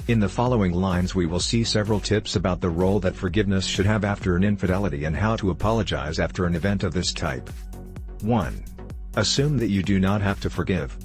In the following lines we will see several tips about the role that forgiveness should have after an infidelity and how to apologize after an event of this type. 1. Assume that you do not have to forgive.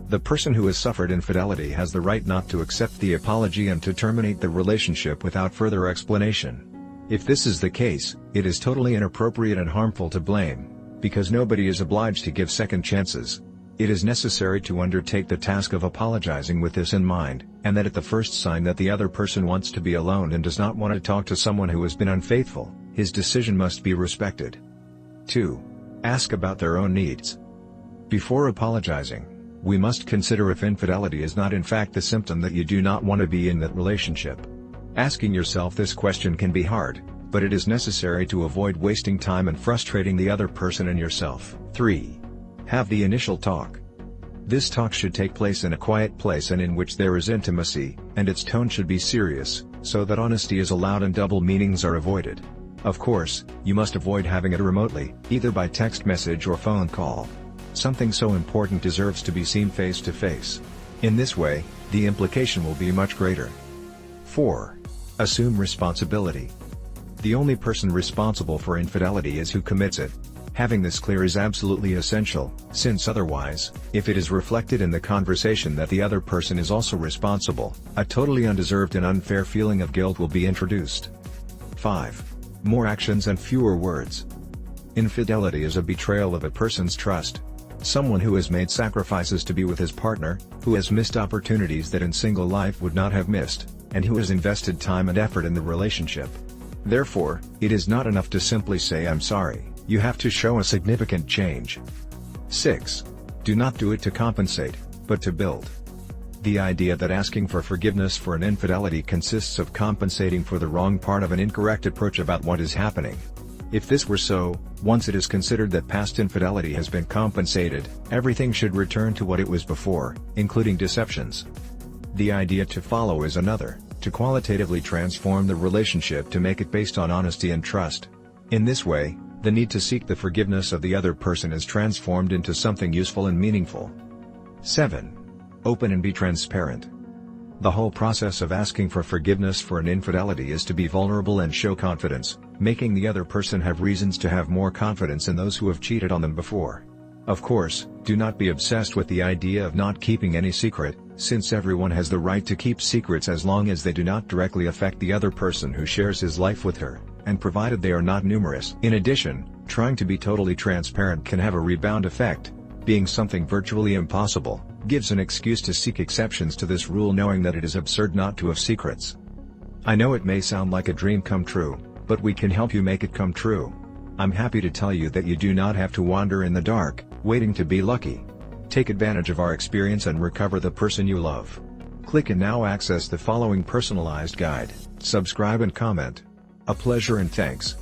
The person who has suffered infidelity has the right not to accept the apology and to terminate the relationship without further explanation. If this is the case, it is totally inappropriate and harmful to blame, because nobody is obliged to give second chances. It is necessary to undertake the task of apologizing with this in mind, and that at the first sign that the other person wants to be alone and does not want to talk to someone who has been unfaithful, his decision must be respected. 2. Ask about their own needs. Before apologizing, we must consider if infidelity is not in fact the symptom that you do not want to be in that relationship. Asking yourself this question can be hard, but it is necessary to avoid wasting time and frustrating the other person and yourself. 3. Have the initial talk. This talk should take place in a quiet place and in which there is intimacy, and its tone should be serious, so that honesty is allowed and double meanings are avoided. Of course, you must avoid having it remotely, either by text message or phone call. Something so important deserves to be seen face to face. In this way, the implication will be much greater. 4. Assume responsibility. The only person responsible for infidelity is who commits it. Having this clear is absolutely essential, since otherwise, if it is reflected in the conversation that the other person is also responsible, a totally undeserved and unfair feeling of guilt will be introduced. 5. More actions and fewer words. Infidelity is a betrayal of a person's trust. Someone who has made sacrifices to be with his partner, who has missed opportunities that in single life would not have missed, and who has invested time and effort in the relationship. Therefore, it is not enough to simply say "I'm sorry." You have to show a significant change. 6. Do not do it to compensate, but to build. The idea that asking for forgiveness for an infidelity consists of compensating for the wrong part of an incorrect approach about what is happening. If this were so, once it is considered that past infidelity has been compensated, everything should return to what it was before, including deceptions. The idea to follow is another, to qualitatively transform the relationship to make it based on honesty and trust. In this way, the need to seek the forgiveness of the other person is transformed into something useful and meaningful. 7. Open and be transparent. The whole process of asking for forgiveness for an infidelity is to be vulnerable and show confidence, making the other person have reasons to have more confidence in those who have cheated on them before. Of course, do not be obsessed with the idea of not keeping any secret, since everyone has the right to keep secrets as long as they do not directly affect the other person who shares his life with her, and provided they are not numerous. In addition, trying to be totally transparent can have a rebound effect. Being something virtually impossible, gives an excuse to seek exceptions to this rule, knowing that it is absurd not to have secrets. I know it may sound like a dream come true, but we can help you make it come true. I'm happy to tell you that you do not have to wander in the dark, waiting to be lucky. Take advantage of our experience and recover the person you love. Click and now access the following personalized guide. Subscribe and comment. A pleasure and thanks.